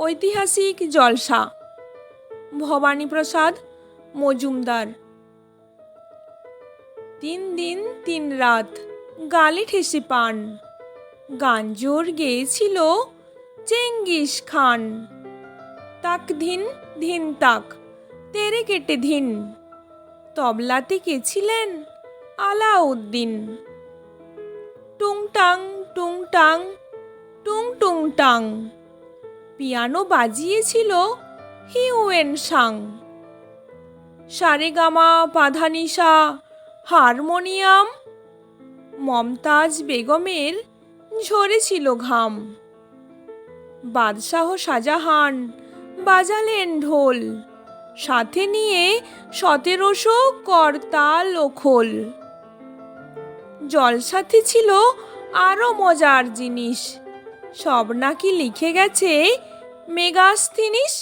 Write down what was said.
ঐতিহাসিক জলসা। ভবানীপ্রসাদ মজুমদার। 3 দিন 3 রাত গালে ঠেসে পান, গান জোর গেয়েছিল চেঙ্গিস খান। তাক ধিন ধিন তাক তেরে কেটে ধিন, তবলাতে কে ছিলেন আলাউদ্দিন। টুংটাং টুংটাং টুং টুং টাং, পিয়ানো বাজিয়েছিল হিউয়েন সাং। সারেগামা পাধানিসা হারমোনিয়াম, মমতাজ বেগমের ঝরেছিল ঘাম। বাদশাহ শাহজাহান বাজালেন ঢোল, সাথে নিয়ে 1700 করতাল ও খোল। জলসাতে ছিল আরো মজার জিনিস, সব নাকি লিখে গেছে মেগাস্থিনিস।